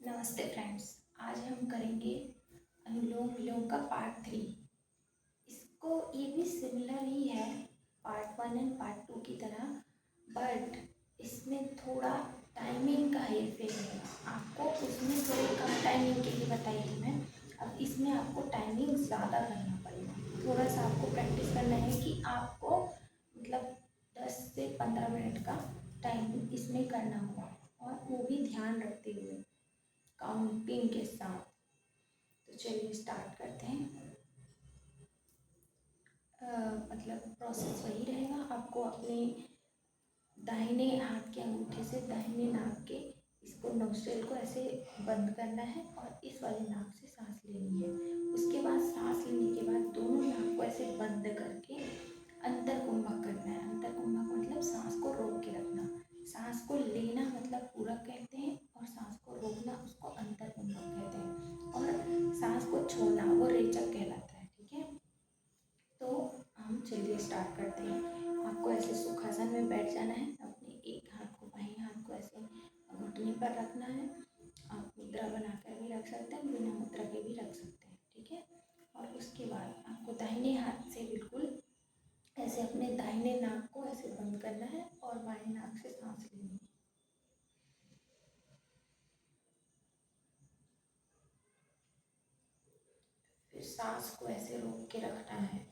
नमस्ते फ्रेंड्स। आज हम करेंगे अनुलोम विलोम का पार्ट 3। इसको ये भी सिमिलर ही है पार्ट 1 एंड पार्ट 2 की तरह, बट इसमें थोड़ा टाइमिंग का हेरफेर है। आपको उसमें थोड़ी कम टाइमिंग के लिए बताई थी मैं, अब इसमें आपको टाइमिंग ज़्यादा करना पड़ेगा। थोड़ा सा आपको प्रैक्टिस करना है कि आपको मतलब 10 से 15 मिनट का टाइम इसमें करना होगा, और वो भी ध्यान रखते हुए काउंटिंग के साथ। तो चलिए स्टार्ट करते हैं। मतलब प्रोसेस वही रहेगा। आपको अपने दाहिने हाथ के अंगूठे से दाहिने नाक के इसको नोस्ट्रिल को ऐसे बंद करना है और इस वाले नाक से सांस लेनी है। उसके बाद सांस लेने के बाद दोनों नाक को ऐसे बंद करके अंतर कुंभक करना है। अंतर कुंभक मतलब सांस को रोक के रखना। सांस को लेना मतलब पूरक कहते हैं, और सांस को रोकना उसको अंतर कुंभक कहते हैं, और सांस को छोड़ना वो रेचक कहलाता है। ठीक है, तो हम चलिए स्टार्ट करते हैं। आपको ऐसे सुखासन में बैठ जाना है। अपने एक हाथ को बाएं हाथ को ऐसे घुटने पर रखना है। आप मुद्रा बनाकर भी रख सकते हैं, बिना मुद्रा के भी रख सकते हैं। ठीक है, और उसके बाद आपको दाहिने हाथ से बिल्कुल ऐसे अपने दाहिने नाक को ऐसे बंद करना है और बाएं नाक से सांस लेनी है। फिर सांस को ऐसे रोक के रखना है।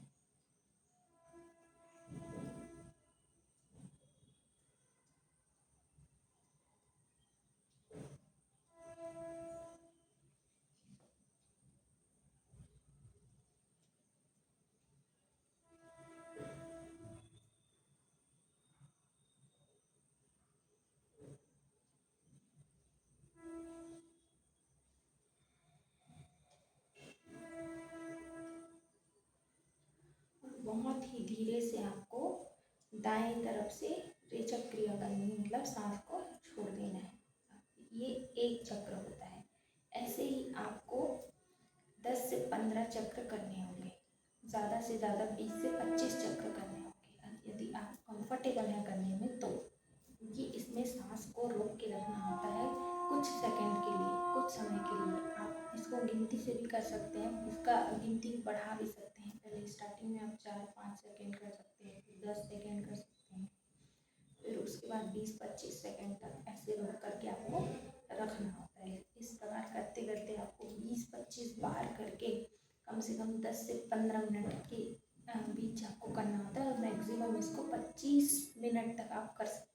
बहुत ही धीरे से आपको दाएं तरफ से रेचक क्रिया करनी है, मतलब सांस को छोड़ देना है। ये एक चक्र होता है। ऐसे ही आपको 10 से 15 चक्र करने होंगे, ज़्यादा से ज़्यादा 20 से 25 चक्र करने होंगे यदि आप कंफर्टेबल हैं करने में तो। क्योंकि इसमें सांस को रोक के रखना होता है कुछ सेकंड के लिए, कुछ समय के लिए। आप इसको गिनती से भी कर सकते हैं, इसका गिनती बढ़ा भी सकते हैं। पहले स्टार्टिंग में आप 4-5 सेकंड कर सकते हैं, फिर 10 सेकंड कर सकते हैं, फिर उसके बाद 20-25 सेकंड तक ऐसे रोक करके आपको रखना होता है। इस प्रकार करते करते आपको 20-25 बार करके कम से कम 10 से 15 मिनट के बीच आपको करना होता है, और मैक्सिमम इसको 25 मिनट तक आप कर सकते हैं।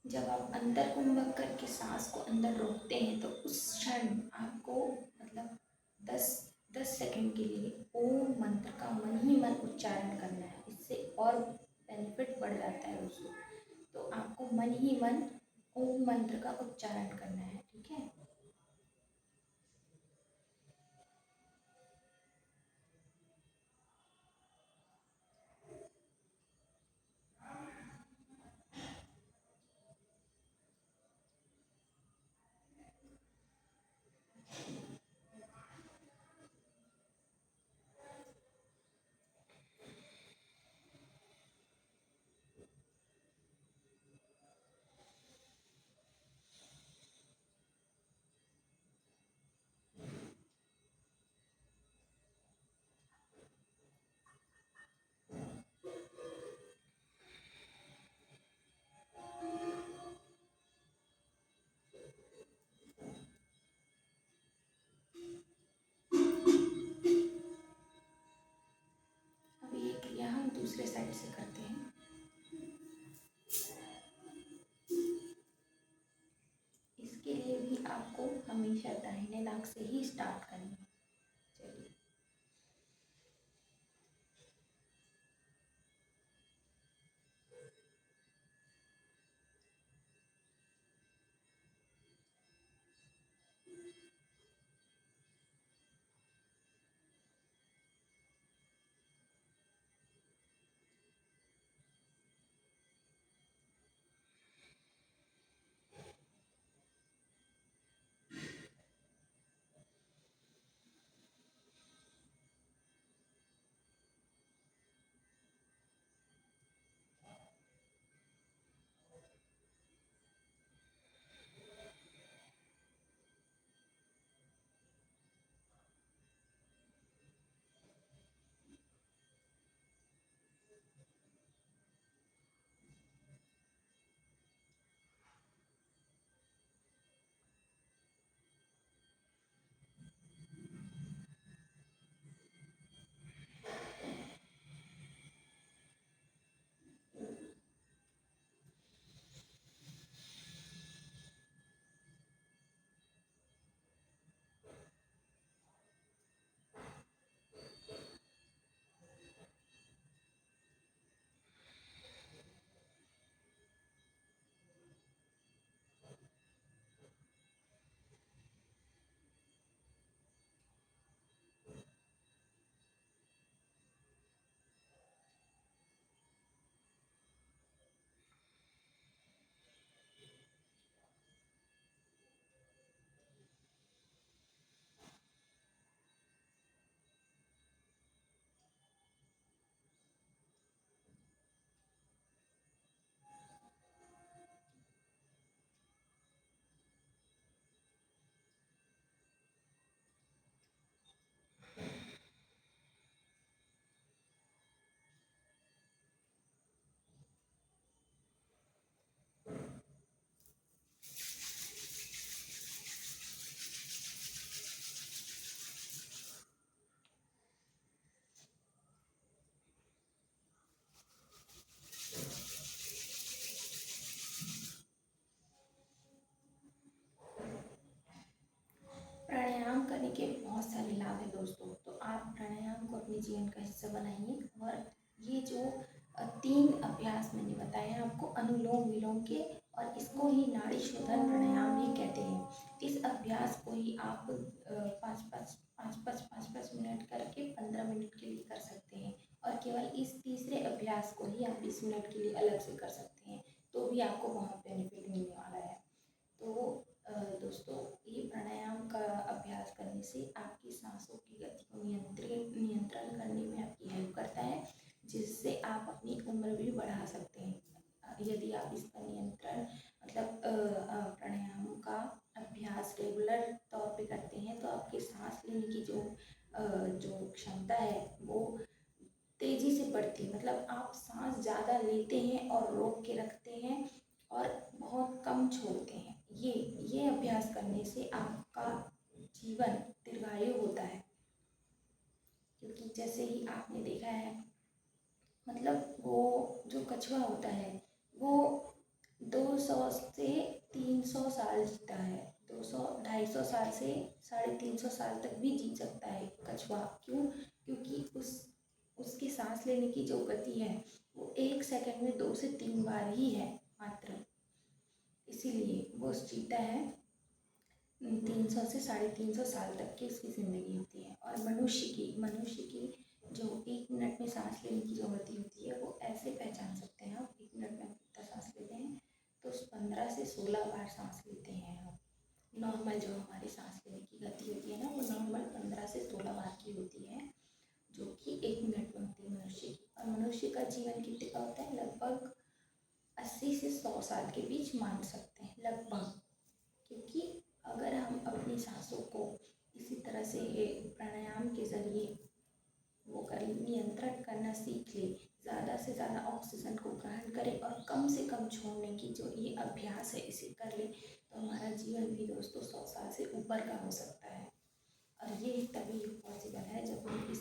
जब आप अंतर कुंभक करके सांस को अंदर रोकते हैं तो उस क्षण आपको मतलब 10 सेकंड के लिए ओम मंत्र का मन ही मन उच्चारण करना है। इससे और बेनिफिट बढ़ जाता है उसको। तो आपको मन ही मन ओम मंत्र का उच्चारण करना है। ठीक है, साइड से करते हैं। इसके लिए भी आपको हमेशा दाहिने नाक से ही स्टार्ट करनी है। चलिए, प्राणायाम करने के बहुत सारे लाभ हैं दोस्तों। तो आप प्राणायाम को अपने जीवन का हिस्सा बनाइए। और ये जो 3 अभ्यास मैंने बताए हैं आपको, अनुलोम विलोम के, और इसको ही नाड़ी शोधन प्राणायाम भी कहते हैं। इस अभ्यास को ही आप 5-5 मिनट करके 15 मिनट के लिए कर सकते हैं। और केवल इस तीसरे अभ्यास को ही आप 20 मिनट के लिए अलग से कर सकते हैं, तो भी आपको बहुत बेनिफिट मिलने वाला है। तो दोस्तों, ये प्राणायाम का अभ्यास करने से आपकी सांसों की गति को नियंत्रण करने में आपकी हेल्प करता है, जिससे आप अपनी उम्र भी बढ़ा सकते हैं। यदि आप इसका नियंत्रण मतलब प्राणायाम का अभ्यास रेगुलर तौर पे करते हैं, तो आपके सांस लेने की जो क्षमता है वो तेज़ी से बढ़ती है। मतलब आप सांस ज़्यादा लेते हैं और रोक के रखते हैं और बहुत कम छोड़ते हैं। ये अभ्यास करने से आपका जीवन दीर्घायु होता है। क्योंकि जैसे ही आपने देखा है, मतलब वो जो कछुआ होता है वो 200 से 300 साल जीता है। 200-250 साल से 350 साल तक भी जी सकता है कछुआ। क्यों? क्योंकि उसकी सांस लेने की जो गति है वो 1 सेकंड में 2 से 3 बार ही है मात्र। इसीलिए वो जीता है 300 से 350 साल तक की उसकी ज़िंदगी होती है। और मनुष्य की जो 1 मिनट में सांस लेने की जो गति होती है वो ऐसे पहचान सकते हैं आप। 1 मिनट में आप कितना सांस लेते हैं, तो 15 से 16 बार सांस लेते हैं आप। नॉर्मल जो हमारी सांस लेने की गति होती है ना, वो नॉर्मल 15 से 16 बार की होती है, जो कि 1 मिनट में होती है मनुष्य की। और मनुष्य का जीवन कितने का होता है? लगभग 80 से 100 साल के बीच मान सकते हैं, लगभग। क्योंकि अगर हम अपनी सांसों को इसी तरह से प्राणायाम के ज़रिए वो कर नियंत्रण करना सीख ले, ज़्यादा से ज़्यादा ऑक्सीजन को ग्रहण करें और कम से कम छोड़ने की जो ये अभ्यास है इसे कर ले, तो हमारा जीवन भी दोस्तों 100 साल से ऊपर का हो सकता है। और ये तभी पॉसिबल है जब हम इस